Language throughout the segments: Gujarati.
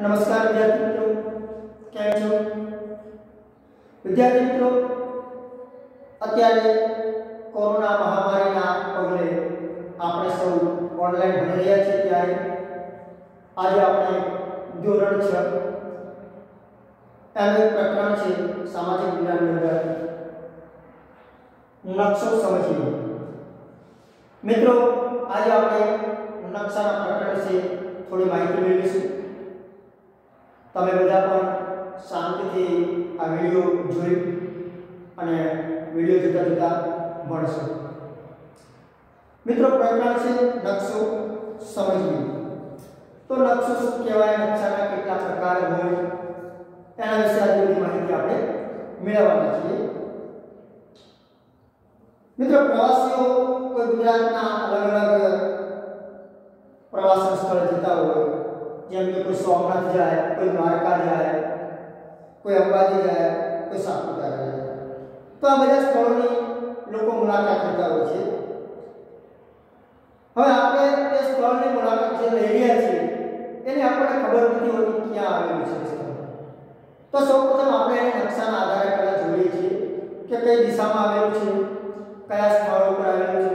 नमस्कार विद्यार्थी मित्रों, કેમ છો વિદ્યાર્થી મિત્રો? અત્યારે કોરોના મહામારીના પગલે આપણે સૌ ઓનલાઈન ભણી રહ્યા છીએ ત્યારે આજે આપણે ધોરણ 6 એનું પ્રકરણ છે સામાજિક વિજ્ઞાનની અંદર નકશો સમજીએ। મિત્રો આજે આપણે નકશાના પ્રકરણ વિશે થોડી માહિતી મેળવીશું। તમે બધા પણ શાંતિથી આ વિડિયો જોઈ અને વિડિયો જોતા જોતા ભણશો। મિત્રો પ્રકરણ છે નકશો સમજીએ। તો નકશો શું કહેવાય, નકશાના કેટલા પ્રકાર હોય એના વિશે આજે બધી માહિતી આપણે મેળવવાના છીએ। મિત્રો પ્રવાસીઓ કોઈ ગુજરાતના અલગ અલગ પ્રવાસન સ્થળ જતા હોય, જેમ કે કોઈ સોમનાથ જાય, કોઈ દ્વારકા જાય, કોઈ અંબાજી જાય, કોઈ સાપુતારા જાય, તો આ બધા સ્થળોની લોકો મુલાકાત લેતા હોય છે। હવે આપણે તે સ્થળની મુલાકાત જે લઈ રહ્યા છીએ એની આપણને ખબર નથી હોતી ક્યાં આવેલું છે સ્થળ। તો સૌપ્રથમ આપણે એને નકશાના આધારે પહેલા જોઈએ છીએ કે કઈ દિશામાં આવેલું છે, કયા સ્થળ ઉપર આવેલું છે,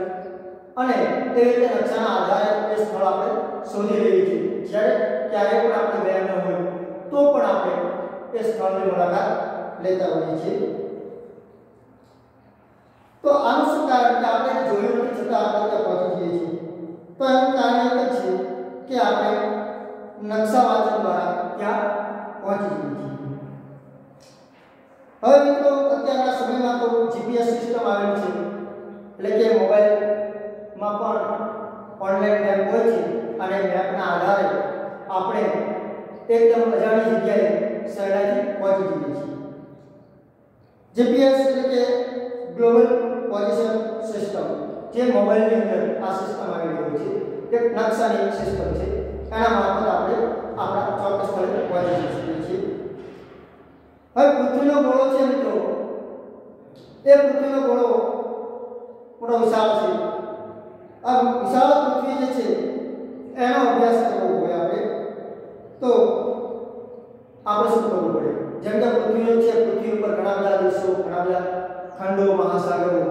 અને તે રીતે નકશાના આધારે તે સ્થળ આપણે શોધી લઈએ છીએ। જ્યારે ક્યારે પણ આપણે ગયા ન હોય તો પણ આપણે એ સ્થળની મુલાકાત લેતા હોઈએ છીએ। તો આનું શું કારણ કે આપણે જોયું નથી છતાં આપણે ત્યાં પહોંચી જઈએ છીએ? તો એનું કારણ એક જ છે કે આપણે નકશા વાંચન દ્વારા ત્યાં પહોંચી જઈએ છીએ। હવે મિત્રો અત્યારના સમયમાં તો જીપીએસ સિસ્ટમ આવેલી છે, એટલે કે મોબાઈલમાં પણ ઓનલાઈન મેપ હોય છે અને મેપના આધારે આપણે એકદમ અજાણી જગ્યાએ સહેલાઈથી પહોંચી જઈએ છીએ। જીપીએસ એટલે કે ગ્લોબલ પોઝિશન સિસ્ટમ, જે મોબાઈલની અંદર આ સિસ્ટમ આવેલી હોય છે, એક નકશાની સિસ્ટમ છે, એના મારફત આપણે આપણા ચોક્કસ સ્થળે પહોંચી શકીએ છીએ। હવે પૃથ્વીનો ગોળો છે મિત્રો, એ પૃથ્વીનો ગોળો મોટો વિશાળ છે। આ વિશાળ પૃથ્વી જે છે એનો અભ્યાસ કરવો હોય આપણે તો આપણે શું કરવું પડે? જેમ કે પૃથ્વીનો છે, પૃથ્વી ઉપર ઘણા બધા દેશો, ઘણા બધા ખંડો, મહાસાગરો,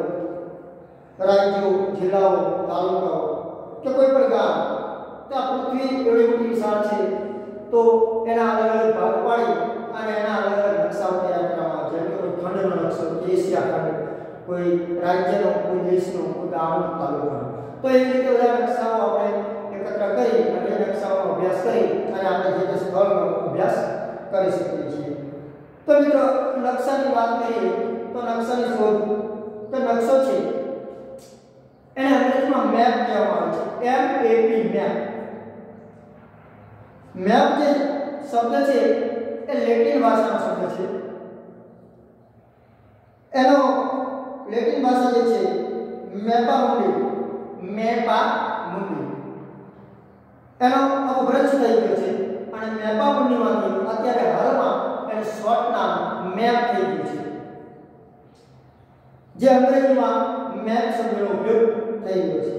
રાજ્યો, જિલ્લાઓ, તાલુકાઓ કે કોઈ પણ ગામ, તો આ પૃથ્વી એવડી મોટી વિશાળ છે, તો એના અલગ અલગ ભાગ પાડી અને એના અલગ અલગ નકશાઓ તૈયાર કરવામાં આવે। જેમ કે કોઈ ખંડનો નકશો, એશિયા ખંડ, કોઈ રાજ્યનો, કોઈ દેશનો, કોઈ ગામનો, તાલુકાનો, તો એવી રીતે બધા નકશાઓ આપણે એકત્ર કરી અને નકશાઓનો અભ્યાસ કરી અને આપણે જે તે સ્થળનો અભ્યાસ કરી શકીએ છીએ। તો મિત્રો નકશાની વાત કરીએ તો નકશાની શોધ, તો નકશો છે એને અંગ્રેજીમાં મેપ કહેવામાં આવે છે, MEP મેપ। મેપ જે શબ્દ છે એ લેટિન ભાષાનો શબ્દ છે। એનો લેટિન ભાષા જે છે મેપા મુન્ડી, એનો અપભ્રંશ થઈ ગયો છે અને મેપા મુન્ડીમાંથી અત્યારે હાલમાં એનું શોર્ટ નામ મેપ થઈ ગયું છે, જે અંગ્રેજીમાં મેપ શબ્દનો ઉપયોગ થઈ ગયો છે।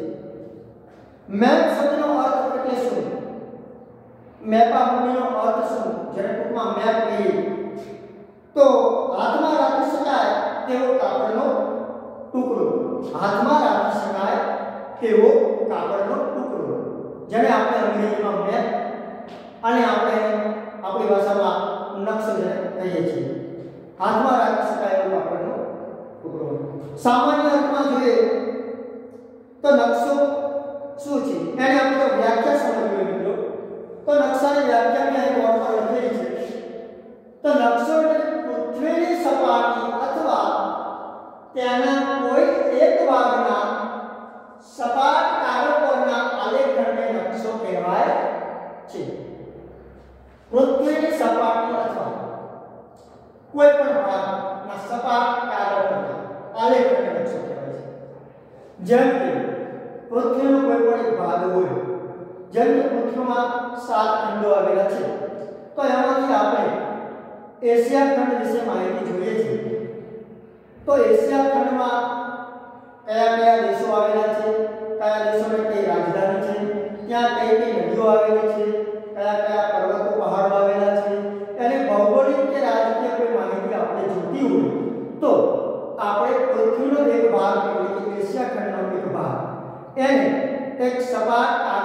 મેપ શબ્દનો અર્થ એટલે શું? મેપા મુન્ડીનો અર્થ શું? જેને ટૂંકમાં મેપ કહીએ તો હાથમાં રાખી શકાય તેવો કાપડનો ટુકડો, હાથમાં રાખી શકાય તેવો કાપડનો ટુકડો, જેને આપણે અંગ્રેજીમાં મેપ અને આપણે આપણી ભાષામાં નકશો જેને કહીએ છીએ। હાથમાં રાખી શકાય એવો કાપડનો ટુકડો। સામાન્ય અર્થમાં જોઈએ તો નકશો શું છે એની આપણે વ્યાખ્યા સમજવી મિત્રો। તો નકશાની વ્યાખ્યા મેં અહીં બોર્ડ પર લખેલી છે। તો નકશો એટલે પૃથ્વીની સપાટી અથવા તેના કોઈ એક ભાગના સપાટ કાગળ પરના આલેખનને નકશો કહેવાય છે। પૃથ્વીની સપાટી અથવા કોઈ પણ ભાગના સપાટ કાગળ પરના આલેખનને નકશો કહેવાય છે। જેમ કે પૃથ્વીનો કોઈ પણ એક ભાગ હોય, જેમ કે પૃથ્વીમાં 7 ખંડો આવેલા છે, તો એમાંથી આપણે એશિયા ખંડ વિશે માહિતી જોઈએ છીએ। તો એશિયા ખંડમાં કયા કયા દેશો આવેલા છે, કયા દેશોની કઈ રાજધાની છે, ત્યાં કઈ કઈ નદીઓ આવેલી છે, કયા કયા પર્વતો પહાડો આવેલા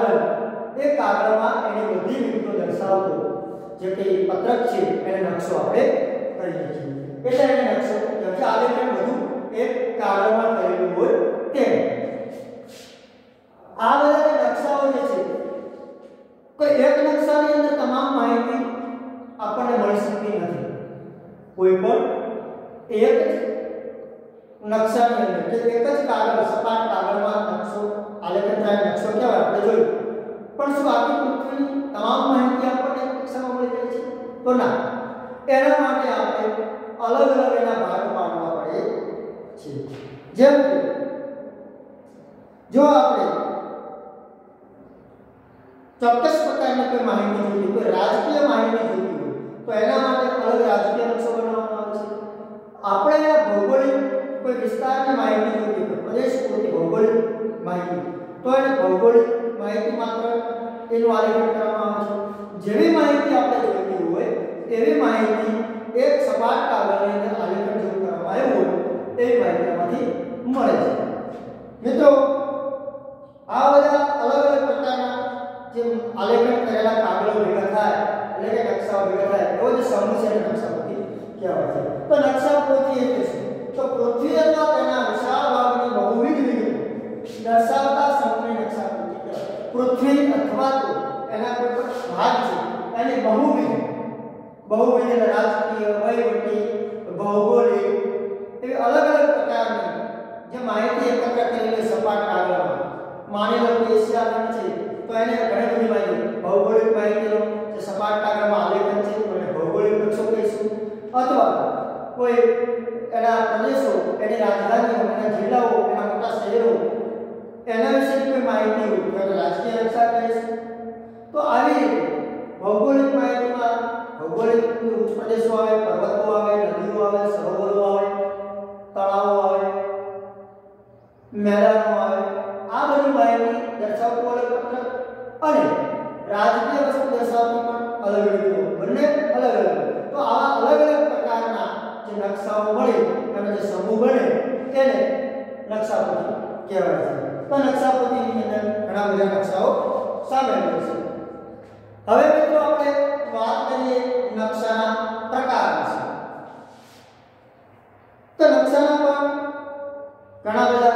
કાગળ એ કાગળમાં એની બધી વિગતો દર્શાવતો જે કે પત્રક છે એને નકશો આપણે કરીએ છીએ એટલે એને નકશો જે આલેખન બધું એક કાગળમાં કરેલું હોય તે આ બધા નકશાઓ જે છે કોઈ એક નકશાની અંદર તમામ માહિતી આપણને મળી શકતી નથી કોઈ પણ એક નકશાની અંદર કે એક જ કાગળ સપાટ કાગળમાં નકશો આલેખન થાય નકશો કહેવાય આપણે જોયું પણ શું આખી પૃથ્વીની તમામ માહિતી આપણને નકશામાં મળી જાય છે તો ના એના માટે આપણે અલગ અલગ એના ભાગ પાડવા પડે છે જેમ કે જો આપણે ચોક્કસ પ્રકારની કોઈ માહિતી જોઈતી કોઈ રાજકીય માહિતી જોઈતી હોય તો એના માટે અલગ રાજકીય નકશો બનાવવામાં આવે છે આપણે ભૌગોલિક કોઈ વિસ્તારની માહિતી જોઈતી હોય પ્રદેશ પૂરતી ભૌગોલિક માહિતી તો એને ભૌગોલિક માહિતી માત્ર એનું આલેખન કરવામાં આવે છે જેવી માહિતી આપણે જોઈતી હોય એવી માહિતી એક સપાટ કાગળની અંદર આલેખન જો કરવામાં આવ્યું હોય એવી માહિતીમાંથી મળે છે મિત્રો આ બધા અલગ અલગ પ્રકારના જે આલેખન કરેલા કાગળો ભેગા થાય એટલે કે નકશાઓ ભેગા થાય એવો જે સમૂહ છે એને નકશાપોથી કહેવાય છે તો નકશાપોથી એટલે શું તો પૃથ્વી અથવા તેના વિશાળ ભાગની બહુવિધ વિગતો દર્શાવતા સમૂહને નકશાપોથી કહેવાય પૃથ્વી અથવા તો એના કોઈ પણ ભાગ છે એને બહુવિધ રાજકીય વહીવટી ભૌગોલિક એવી અલગ અલગ પ્રકારની જે માહિતી એકત્ર કરેલી સપાટ કાગળમાં માની લો કે એશિયા ખંડ છે તો એને ઘણી બધી માહિતી ભૌગોલિક માહિતીનો જે સપાટ કાગળમાં આલેખન છે તો એને ભૌગોલિક નકશો કહીશું અથવા કોઈ એના પ્રદેશો એની રાજધાનીઓ એના જિલ્લાઓ એના મોટા શહેરો એના વિશેની કોઈ માહિતી હોય તો એને રાજકીય નકશા કહીશું તો આવી રીતે ભૌગોલિક માહિતીમાં ભૌગોલિક ઉચ્ચ પ્રદેશો આવે પર્વતો આવે નદીઓ આવે સરોવરો આવે તળાવો આવે મેદાનો આવે આ બધી માહિતી દર્શાવતું અલગ પત્રક અને રાજકીય વસ્તુ દર્શાવતી પણ અલગ વિગતો બંને અલગ અલગ તો આવા અલગ અલગ પ્રકારના જે નકશાઓ મળે અને જે સમૂહ બને એને નકશાપોથી કહેવાય છે તો નકશાપોથીની અંદર ઘણા બધા નકશાઓ સામેલ હોય છે હવે મિત્રો આપણે વાત કરીએ નકશાના પ્રકાર વિશે તો નકશાના પણ ઘણા બધા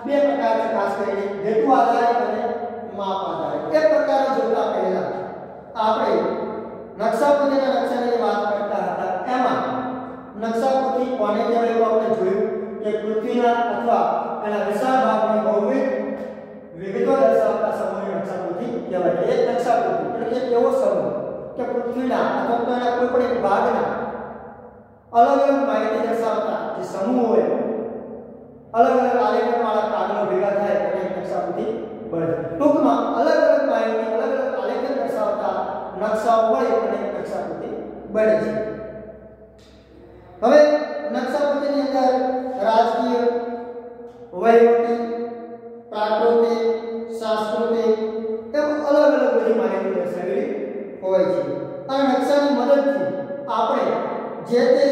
બે પ્રકાર છે ખાસ કરીને હેતુ આધારિત અને માપ આધારિત એક પ્રકાર જોતા પહેલા આપણે નકશાપોથીના નકશાની વાત કરતા હતા એમાં નકશાપોથી કોને કહેવાય એવું આપણે જોયું કે પૃથ્વીના અથવા એના વિશાળ ભાગની બહુવિધ વિગતો દર્શાવતા સમૂહને નકશાપોથી કહેવાય એક નકશાપોથી એટલે કે એવો સમૂહ કે પૃથ્વીના અથવા તો એના કોઈ પણ એક ભાગના અલગ અલગ માહિતી દર્શાવતા જે સમૂહ હોય અલગ અલગ આલેખનવાળા કાગળો ભેગા થાય અને નકશાપોથી બને ટૂંકમાં અલગ અલગ માહિતી અલગ અલગ આલેખન દર્શાવતા નકશાઓ મળે અને નકશાપોથી બને છે હવે નકશાપોથીની અંદર રાજકીય વહીવટી પ્રાકૃતિક સાંસ્કૃતિક એમ અલગ અલગ બધી માહિતી દર્શાવેલી હોય છે અને નકશાની મદદથી આપણે જે તે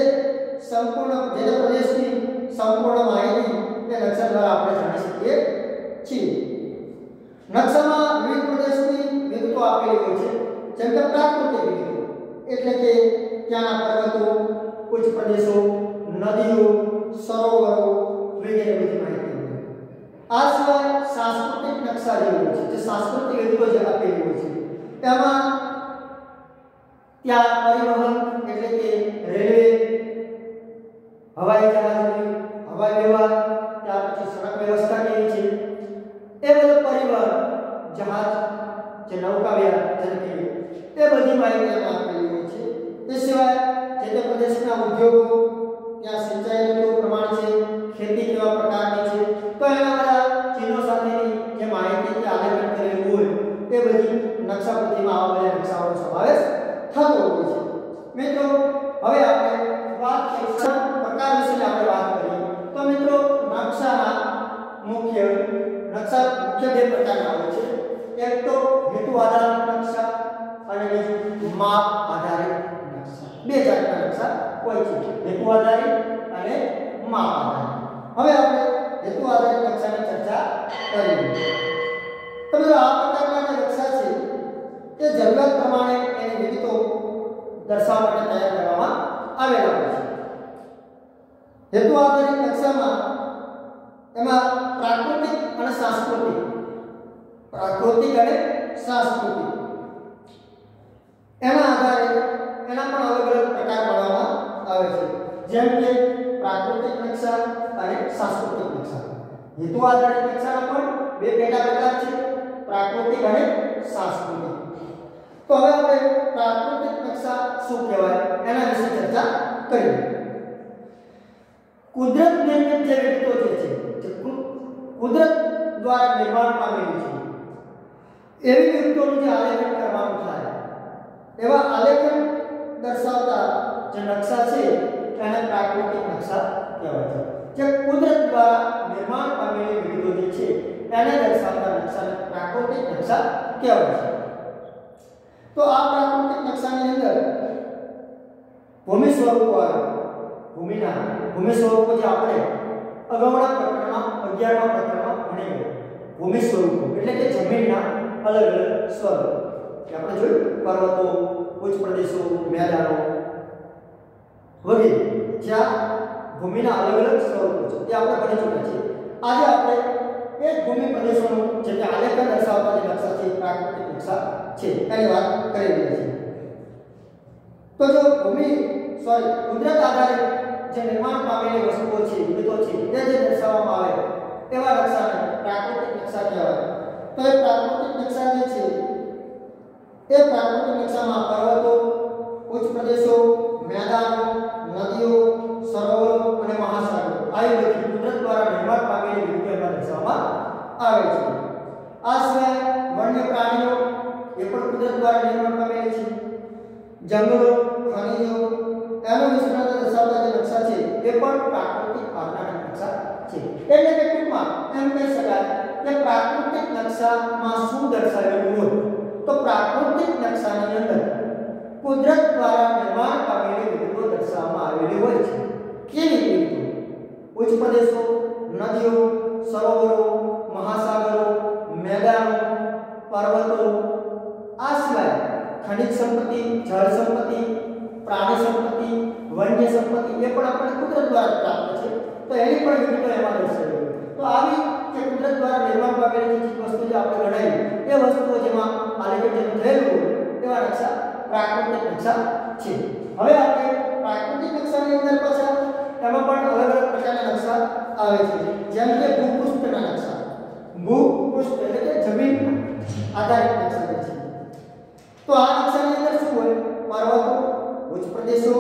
સંપૂર્ણ જે તે પ્રદેશની સંપૂર્ણ માહિતી એ નકશા દ્વારા આપણે જાણી શકીએ છીએ નકશામાં વિવિધ પ્રદેશની વિગતો આપેલી હોય છે જેમ કે પ્રાકૃતિક વિગતો એટલે કે ત્યાંના પર્વતો ઉચ્ચ પ્રદેશો નદીઓ સરોવરો વગેરે બધી માહિતી આ સિવાય સાંસ્કૃતિક નકશા જે હોય છે જે સાંસ્કૃતિક વિગતો જે આપેલી હોય છે તેમાં ત્યાં પરિવહન એટલે કે રેલવે હવાઈ જહાજની હવાઈ વ્યવહાર ત્યાર પછી સડક વ્યવસ્થા કેવી છે એ બધું પરિવહન જહાજ જે નૌકાવ્યવહાર જેને કહીએ એ બધી માહિતી એમાં આપેલી હોય છે એ સિવાય જે તે પ્રદેશના ઉદ્યોગો ત્યાં સિંચાઈનું કેવું પ્રમાણ છે ખેતી કેવા પ્રકારની છે તો એના બધા ચિહ્નો સાથેની જે માહિતી કે આલેખન કરેલું હોય એ બધી નકશાપોથીમાં આવા બધા નકશાઓનો સમાવેશ થતો હોય છે મિત્રો હવે આપણે વાત કરીશું પ્રકાર વિશે આપણે વાત કરીએ તો મિત્રો નકશાના મુખ્ય બે પ્રકારના હોય છે એક તો હેતુ આધારિત નકશા અને બીજું માપ આધારિત નકશા બે જાતના નકશા હોય છે હેતુ આધારિત અને માપ આધારિત હવે આપણે હેતુ આધારિત નકશાની ચર્ચા કરીએ તો મિત્રો આ પ્રકારના જરૂરત પ્રમાણે એની વિગતો દર્શાવવા માટે તૈયાર કરવામાં આવેલા હોય છે. હેતુ આધારિત નકશામાં એમાં પ્રાકૃતિક અને સાંસ્કૃતિક એના આધારે એના પણ અલગ અલગ પ્રકાર પાડવામાં આવે છે. જેમ કે પ્રાકૃતિક નકશા અને સાંસ્કૃતિક નકશા. હેતુ આધારિત નકશાના પણ બે પેટા પ્રકાર છે, પ્રાકૃતિક અને સાંસ્કૃતિક. તો હવે આપણે પ્રાકૃતિક નકશા શું કહેવાય એના વિશે ચર્ચા કરીએ. કુદરત નિર્મિત જે વિગતો છે, કુદરત દ્વારા નિર્માણ પામેલી છે એવી વિગતોનું જે આલેખન કરવાનું થાય, એવા આલેખન દર્શાવતા જે નકશા છે એને પ્રાકૃતિક નકશા કહેવાય છે. જે કુદરત દ્વારા નિર્માણ પામેલી વિગતો જે છે એને દર્શાવતા નકશાને પ્રાકૃતિક નકશા કહેવાય છે. તો આ પ્રાકૃતિક નકશાની અંદર ભૂમિ સ્વરૂપો આવે. ભૂમિ સ્વરૂપો જે આપણે અગાઉના પ્રકરણમાં 11મા પ્રકરણમાં ભણી ગયા. ભૂમિ સ્વરૂપો એટલે કે જમીનના અલગ અલગ સ્વરૂપો કે આપણે જોયું, પર્વતો, ઉચ્ચ પ્રદેશો, મેદાનો વગેરે, જ્યાં ભૂમિના અલગ અલગ સ્વરૂપો છે તે આપણે ભણી ચૂક્યા છીએ. આજે આપણે એ ભૂમિ પ્રદેશોનું જે આલેખન દર્શાવતા જે નકશા છે, પ્રાકૃતિક નકશા છે એની વાત કરી રહ્યા છીએ. તો જો કુદરત આધારિત જે નિર્માણ પામેલી વસ્તુઓ છે, વિગતો છે તે જે દર્શાવવામાં આવે એવા નકશાને પ્રાકૃતિક નકશા કહેવાય. તો એ પ્રાકૃતિક નકશા જે છે એ પ્રાકૃતિક નકશામાં પર્વતો, ઉચ્ચ પ્રદેશો, મેદાનો, નદીઓ, સરોવરો અને મહાસાગરો આવી બધી કુદરત દ્વારા નિર્માણ પામેલી વિગતો એમાં દર્શાવવામાં આવે છે. આ સિવાય વન્ય પ્રાણીઓ એ પણ કુદરત દ્વારા નિર્માણ પામેલી છે. જંગલો, ખનિજો એનો વિસ્તરણ દર્શાવતા જે નકશા છે એ પણ પ્રાકૃતિક ભાગના નકશા છે. એટલે કે ટૂંકમાં એમ કહી શકાય કે પ્રાકૃતિક નકશામાં શું દર્શાવેલું હોય તો પ્રાકૃતિક નકશાની અંદર કુદરત દ્વારા નિર્માણ પામેલી વિગતો દર્શાવવામાં આવેલી હોય છે. કેવી વિગતો? ઉચ્ચ પ્રદેશો, નદીઓ, સરોવરો, મહાસાગરો, મેદાનો, પર્વતો, આ સિવાય ખનિજ સંપત્તિ, જળ સંપત્તિ, પ્રાણી સંપત્તિ, વન્ય સંપત્તિ એ પણ આપણે કુદરત દ્વારા પ્રાપ્ત છે. તો એની પણ વિગતો એમાં દર્શાવેલી. તો આવી કે કુદરત દ્વારા નિર્માણ પામેલી જે વસ્તુ જે આપણે ગણાવી એ વસ્તુઓ જેમાં આલેખન થયેલું હોય એવા નકશા પ્રાકૃતિક નકશા છે. હવે આપણે પ્રાકૃતિક નકશાની અંદર પાછા એમાં પણ અલગ અલગ પ્રકારના નકશા આવે છે. જેમ કે ભૂપૃષ્ઠના નકશા. ભૂપૃષ્ઠ એટલે કે જમીન આધારિત નકશા છે. તો આ નકશાની અંદર શું હોય? પર્વતો, ઉચ્ચ પ્રદેશો,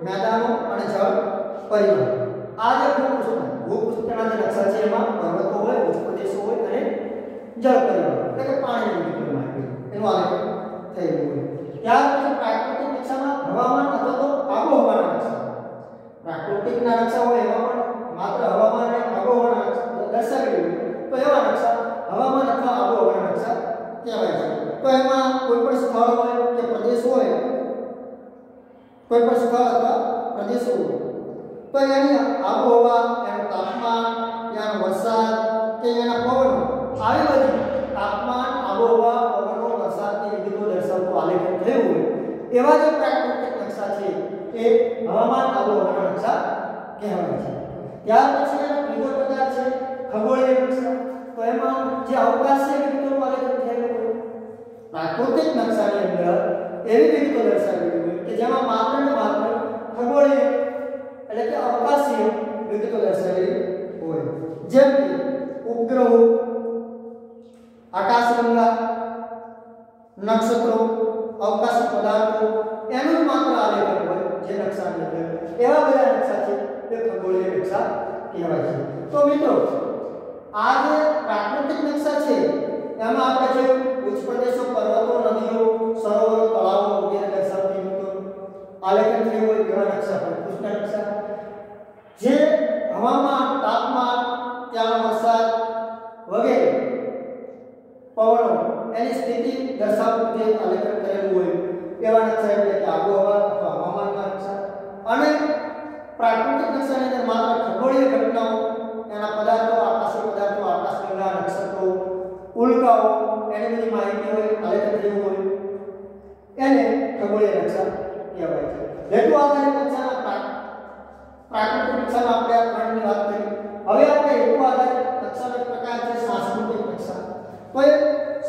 મેદાનો અને જળ પરિવહન. આ જે ભૂપૃષ્ઠના જે નકશા છે એમાં પર્વતો હોય, ઉચ્ચ પ્રદેશો હોય અને જળ પરિવહન એટલે કે પાણીની વિગતોમાં એનું આલેખન થયેલું હોય. ત્યાર પછી પ્રાકૃતિક નકશામાં હવામાન અથવા તો આબોહવાના નકશા. પ્રાકૃતિકના નકશા હોય એમાં પણ માત્ર હવામાન અને આબોહવાના નકશા દર્શાવેલું હોય તો એવા નકશા હવામાન અથવા આબોહવાના નકશા કહેવાય છે. તો એમાં કોઈ પણ સ્થળ હોય કે પ્રદેશ હોય, કોઈ પણ સ્થળ અથવા પ્રદેશ હોય તો એની આબોહવા, એનું તાપમાન, એનો વરસાદ કે એના પવનો આવી બધી તાપમાન, આબોહવા, પવનો, વરસાદની વિગતો દર્શાવતું આલેખન થયું હોય એવા જે પ્રાકૃતિક નકશા છે એ હવામાન આબોહવાના નકશા કહેવાય છે. ત્યાર પછી એનો બીજો પ્રકાર છે ખગોળીય નકશા. તો એમાં જે અવકાશીય વિગતોનું આલેખન થયેલું હોય. પ્રાકૃતિક નકશાની અંદર એવી વિગતો દર્શાવેલી હોય કે જેમાં માત્ર ને માત્ર ખગોળીય એટલે કે અવકાશીય વિગતો દર્શાવેલી હોય. જેમ કે ઉપગ્રહો, આકાશગંગા, નક્ષત્રો, અવકાશી પદાર્થો એનું જ માત્ર આલેખન હોય જે નકશાની અંદર. એવા બધા નકશા છે તે ખગોળીય નકશા કહેવાય છે. તો મિત્રો આ જે પ્રાકૃતિક નકશા છે એમાં આપણે જે ઉચ્ચ પ્રદેશો, પર્વતો, નદીઓ, સરોવરો, તળાવો વગેરે દર્શાવતી વિગતો આલેખન થયું હોય એવા નકશા ભૂપૃષ્ઠના નકશા. જે હવામાન, તાપમાન, ત્યાંનો વરસાદ વગેરે પવનો એની સ્થિતિ દર્શાવતું જે આલેખન કરેલું હોય એવા નકશા એટલે કે આબોહવા અથવા હવામાનના નકશા. અને પ્રાકૃતિક નકશાની અંદર માત્ર ખગોળીય ઘટનાઓ, એના પદાર્થો, આકાશી પદાર્થો, આકાશગંગા, નક્ષત્રો, ઉલ્કાઓ એની બધી માહિતી હોય, આલેખન થયું હોય. એને ખગોળીય નકશા કહેવાય છે. હેતુ આધારિત નકશાના પ્રાકૃતિક નકશામાં આપણે આ ત્રણની વાત કરી. હવે આપણે હેતુ આધારિત નકશાનો એક પ્રકાર છે સાંસ્કૃતિક નકશા. તો એ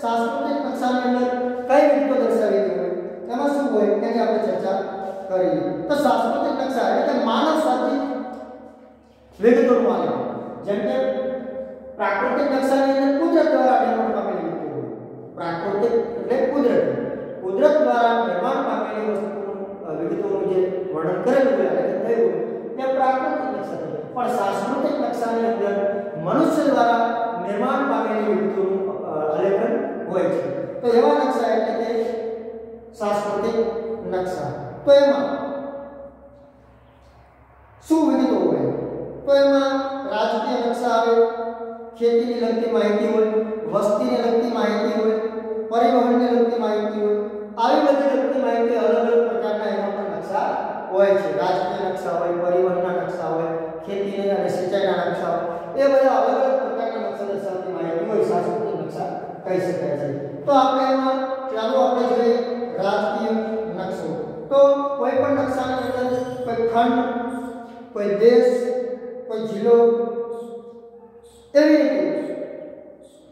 સાંસ્કૃતિક નકશાની અંદર કઈ વિગતો દર્શાવેલી હોય એમાં શું હોય એની આપણે ચર્ચા કરીએ. તો સાંસ્કૃતિક નકશા એટલે કે માનવ સર્જિત વિગતોનું આલેખન. જેમ કે પ્રાકૃતિક નકશાની અંદર કુદરત દ્વારા નિર્માણ પામેલી વિગતો હોય. પ્રાકૃતિક એટલે કુદરત દ્વારા નિર્માણ પામેલી વસ્તુનું વિગતોનું જે વર્ણન કરેલું હોય એટલે કે થયું હોય તે પ્રાકૃતિક નકશા છે. પણ સાંસ્કૃતિક નકશાની અંદર મનુષ્ય દ્વારા નિર્માણ પામેલી વિગતોનું આલેખન હોય છે. તો એવા નકશા એટલે કે સાંસ્કૃતિક નકશા. તો એમાં શું વિગતો હોય? તો એમાં રાજકીય નકશા આવે, ખેતીને લગતી માહિતી હોય, વસ્તીને લગતી માહિતી હોય, પરિવહનને લગતી માહિતી હોય. આવી બધી લગતી માહિતી અલગ અલગ પ્રકારના એમાં પણ નકશા હોય છે. રાજકીય નકશા હોય, પરિવહનના નકશા હોય, ખેતી અને સિંચાઈના નકશા હોય. એ બધા અલગ અલગ પ્રકારના નકશા દર્શાવતી માહિતી હોય સાંસ્કૃતિક નકશા કહી શકાય છે. તો આપણે એમાં ચાલો આપણે જોઈએ રાજકીય નકશો. તો કોઈ પણ નકશાની અંદર કોઈ ખંડ, કોઈ દેશ, કોઈ જિલ્લો એવી રીતે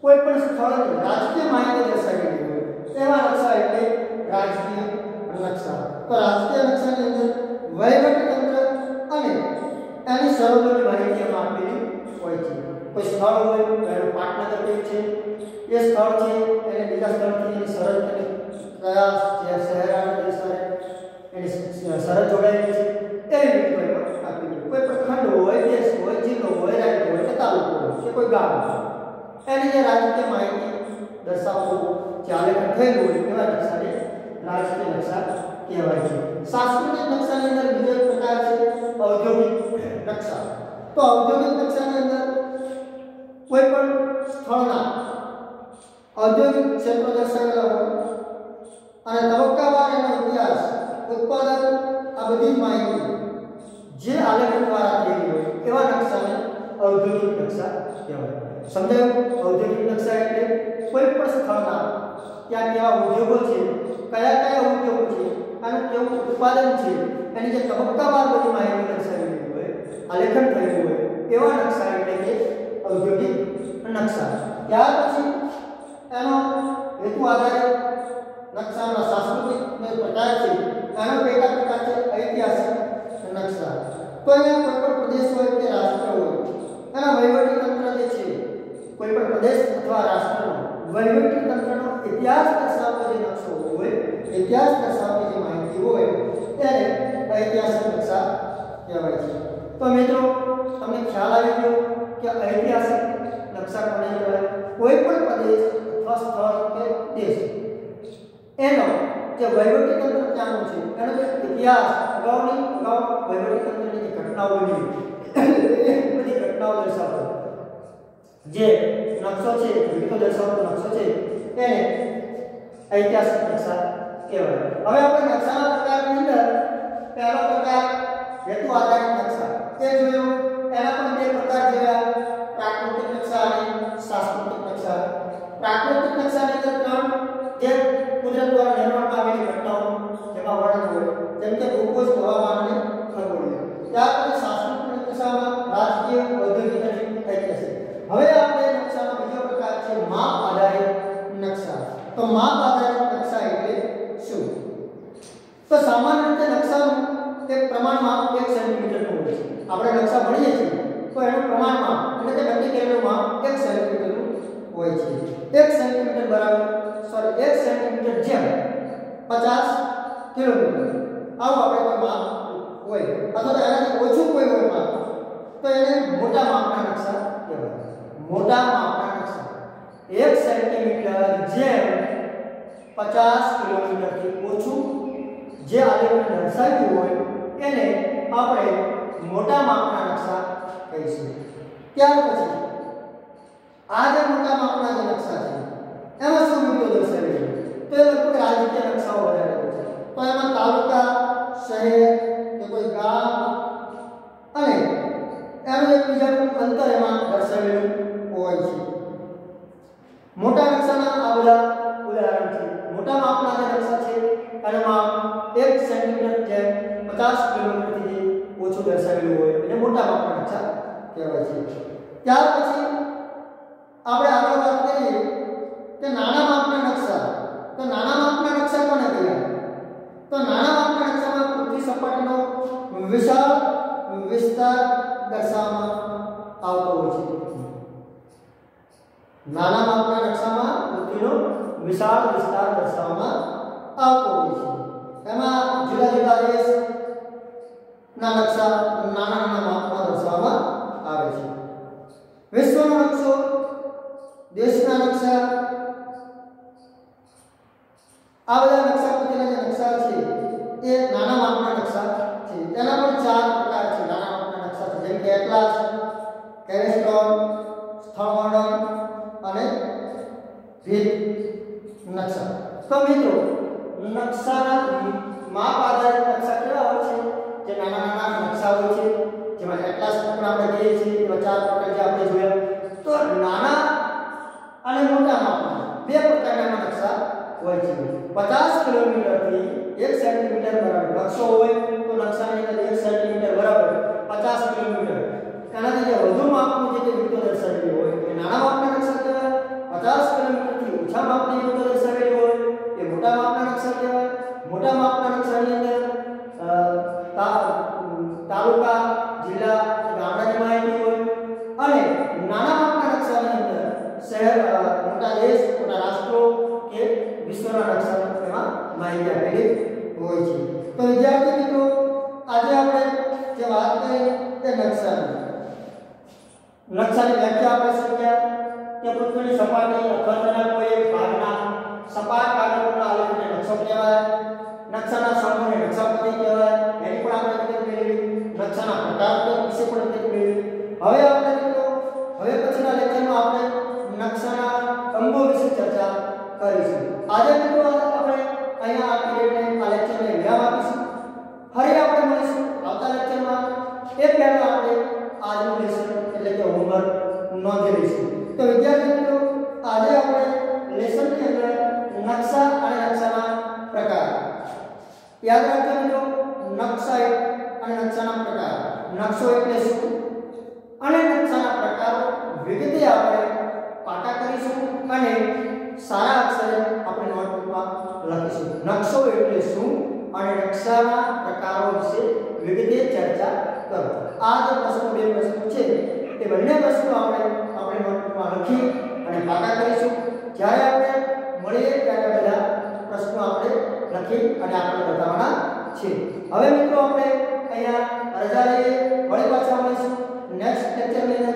કોઈ પણ સ્થળની રાજકીય માહિતી દર્શાવેલી હોય એવા નકશા એટલે રાજકીય નકશા. તો રાજકીય નકશાની અંદર વહીવટી તંત્ર અને એની સરહદોની માહિતી એમાં આપેલી હોય છે. કોઈ સ્થળ હોય તો એનું પાટનગર કયું છે, એ સ્થળ છે એને બીજા સ્થળથી એની સરહદ કયા શહેર અને દેશ એની સરહદ જોડાયેલી છે એવી રીતે એમાં આપેલી. કોઈ પણ ખંડ હોય, દેશ હોય, જિલ્લો હોય, રાજ્ય હોય કે તાલુકો હોય કે કોઈ ગામ હોય એની જે રાજકીય માહિતી દર્શાવતું જે આલેખન થયેલું હોય એવા નકશાને રાજકીય નકશા કહેવાય છે. સાંસ્કૃતિક નકશાની અંદર બીજો એક પ્રકાર છે ઔદ્યોગિક નકશા. તો ઔદ્યોગિક નકશાની અંદર કોઈ પણ સ્થળના ઔદ્યોગિક ક્ષેત્રો દર્શાવેલા હોય અને તબક્કાવાર એનો ઇતિહાસ, ઉત્પાદન આ બધી માહિતી જે આલેખન દ્વારા થયેલી હોય એવા નકશાને ઔદ્યોગિક નકશા કહેવાય. સમજાયું? ઔદ્યોગિક નકશા એટલે કોઈ પણ સ્થળના ત્યાં કેવા ઉદ્યોગો છે, કયા ઉદ્યોગો છે, આનું કેવું ઉત્પાદન છે, એની જે તબક્કાવાર બધી માહિતી દર્શાવેલી હોય, આલેખન થયેલું હોય એવા નકશા એટલે કે ઔદ્યોગિક નકશા. ત્યાર પછી એનો હેતુ આધારિત નકશાના સાંસ્કૃતિક પ્રકાર છે. એનો પેટા પ્રકાર છે ઐતિહાસિક નકશા. તો અહીંયા કોઈ પણ પ્રદેશ હોય કે રાષ્ટ્ર હોય એના વહીવટી તંત્ર જે છે, કોઈ પણ પ્રદેશ અથવા રાષ્ટ્રનો વહીવટી તંત્રનો ઇતિહાસ દર્શાવતો જે નકશો હોય, ઇતિહાસ દર્શાવતી જે માહિતી હોય તેને ઐતિહાસિક નકશા કહેવાય છે. તો મિત્રો તમને ખ્યાલ આવી ગયો કે ઐતિહાસિક નકશા કોને કહેવાય? કોઈ પણ પ્રદેશ અથવા સ્થળ કે દેશ એનો જે વહીવટી તંત્ર ત્યાંનું છે એનો જે ઇતિહાસ અગાઉ વહીવટી તંત્રની જે ઘટનાઓ બની એ બધી ઘટનાઓ દર્શાવતો જે નકશો છે, વિગતો દર્શાવતો નકશો છે એને ઐતિહાસિક નકશા કહેવાય. હવે આપણે નકશાના પ્રકારની અંદર પહેલો પ્રકાર હેતુ આધારિત નકશા એ જોયું. એના પણ બે પ્રકાર જોયા, પ્રાકૃતિક નકશા અને સાંસ્કૃતિક નકશા. પ્રાકૃતિક નકશાની અંદર ત્રણ જે કુદરત દ્વારા નિર્માણ પામેલી ઘટનાઓ જેમાં વર્ણન હોય, જેમ કે ભૂગોળ, હવામાન અને ખગોળીય. ત્યાર પછી સાંસ્કૃતિક નકશામાં રાજકીય, ઔદ્યોગિક અને ઐતિહાસિક. હવે આપણે નકશાનો બીજો પ્રકાર છે માપ આધારિત નકશા. તો માપ આધારિત નકશા એટલે શું? તો સામાન્ય રીતે નકશાનું એક પ્રમાણ માપ 1 સેન્ટીમીટરનું હોય છે. આપણે નકશા ભણીએ છીએ તો એનું પ્રમાણ માપ એટલે કે નક્કી કરેલું માપ 1 સેન્ટીમીટરનું હોય છે. 1 સેન્ટીમીટર બરાબર 1 સેન્ટીમીટર જેમ 50 કિલોમીટર આવું આપણે કોઈ માપ હોય અથવા તો એનાથી ઓછું કોઈ હોય માપ તો એને મોટા માપના નકશા કહેવાય. મોટા માપના નકશા 1 સેન્ટીમીટર જેમ 50 કિલોમીટરથી ઓછું જે આલેખન દર્શાવ્યું હોય એને આપણે મોટા માપના નકશા કહીશું. ત્યાર પછી આ જે મોટા માપના જે નકશા છે એમાં શું વિગતો દર્શાવેલી તો એ લગભગ રાજકીય નકશાઓ વધારે હોય છે. તો એમાં તાલુકા, શહેર કે કોઈ ગામ અને એનું એકબીજાનું અંતર એમાં દર્શાવેલું હોય છે. મોટા નકશાના આ બધા ઉદાહરણ છે. મોટા માપના જે નકશા છે એનું માપ 1 સેન્ટીમીટર જે 50 કિલોમીટરથી ઓછું દર્શાવેલું હોય એને મોટા માપના નકશા કહેવાય છે। ત્યાર પછી આપણે આગળ વાત કરીએ કે નાના માપના નકશા। તો નાના માપના નકશા કોને કહેવાય? તો નાના માપના નકશામાં પૃથ્વી સપાટીનો વિશાળ વિસ્તાર દર્શાવવામાં આવતો હોય છે। નાના માપના નકશામાં પૃથ્વીનો વિશાળ વિસ્તાર દર્શાવવામાં આવતો હોય છે। એમાં જુદા જુદા દેશના નકશા નાના નાના માપમાં દર્શાવવામાં આવે છે। વિશ્વનો નકશો, દેશના નકશા, આ બધા નકશા પછીના જે નકશા છે એ નાના માપના નકશા છે। તેના પણ 4 પ્રકાર છે નાના માપના નકશા છે, જેમ કે એટલાસ, કેરેસ્ટોન, સ્થળ વર્ણન અને ભેદ નકશા। તો મિત્રો નકશાના માપ આધારિત નકશા કેવા હોય છે? જે નાના નાના નકશા હોય છે, જેમાં એટલાસ પણ આપણે કહીએ છીએ, એવા 4 પ્રકાર જે આપણે જોયા। તો નાના અને મોટા માપના બે પ્રકારના નકશા હોય છે। 50 કિલોમીટરથી 1 સેન્ટીમીટર બરાબર નકશો હોય તો નકશાની અંદર 1 સેન્ટીમીટર બરાબર 50 કિલોમીટર, તેનાથી જે વધુ માપનું જે વિગતો દર્શાવેલી હોય એ નાના માપના નકશા કહેવાય। 50 કિલોમીટરથી ઓછા માપની વિગતો દર્શાવેલી હોય એ મોટા માપના નકશા કહેવાય। મોટા માપના નકશાની અંદર તાલુકા, જિલ્લા, ગામડાની માહિતી હોય અને નાના માપના નકશાની અંદર શહેર, મોટા દેશ, મોટા રાષ્ટ્રો કે વિશ્વના નકશા એમાં માહિતી આપેલી હોય છે। તો વિદ્યાર્થી મિત્રો આજે આપણે જે વાત કરી તે નકશાની વ્યાખ્યા આપણે શીખ્યા કે પૃથ્વીની સપાટી અથવા તેના કોઈ એક ભાગના સપાટ કાગળ પરનો આલેખને નકશો કહેવાય। નકશાના સમૂહને નકશાપતિ કહેવાય, એની પણ આપણે વિગત મેળવી। નકશાના પ્રકાર વિશે પણ વિગત મેળવી। હવે આપણે મિત્રો પછીના લેક્ચરમાં આપણે નકશાના અંગો વિશે ચર્ચા કરીશું। આજે મિત્રો આપણે અહીંયા આ પીરિયડને આ લેક્ચરને વિરામ આપીશું। ફરી આપણે મળીશું આવતા લેક્ચરમાં। એ પહેલા આપણે આજનું લેસન એટલે કે હોમવર્ક નોંધી લઈશું। તો વિદ્યાર્થી મિત્રો આજે આપણે લેસનની અંદર નકશા અને નકશાના પ્રકાર યાદ રાખજો મિત્રો। નકશા અને નકશાના પ્રકાર, નકશો એટલે શું અને નકશાના પ્રકારો વિગતે આપણે પાકા કરીશું અને સારા અક્ષરે આપણે નોટબુકમાં લખીશું। નકશો એટલે શું અને નકશાના પ્રકારો વિશે વિગતે ચર્ચા કરો। આ જે બે પ્રશ્નો છે એ બંને પ્રશ્નો આપણે નોટબુકમાં લખી અને પાકા કરીશું। જ્યારે આપણે મળીએ ત્યારે બધા પ્રશ્નો આપણે લખી અને આપણે બતાવવાના છે। હવે મિત્રો આપણે અહીંયા રજા લઈએ, વળી પાછા મળીશું નેક્સ્ટ લેક્ચરની અંદર।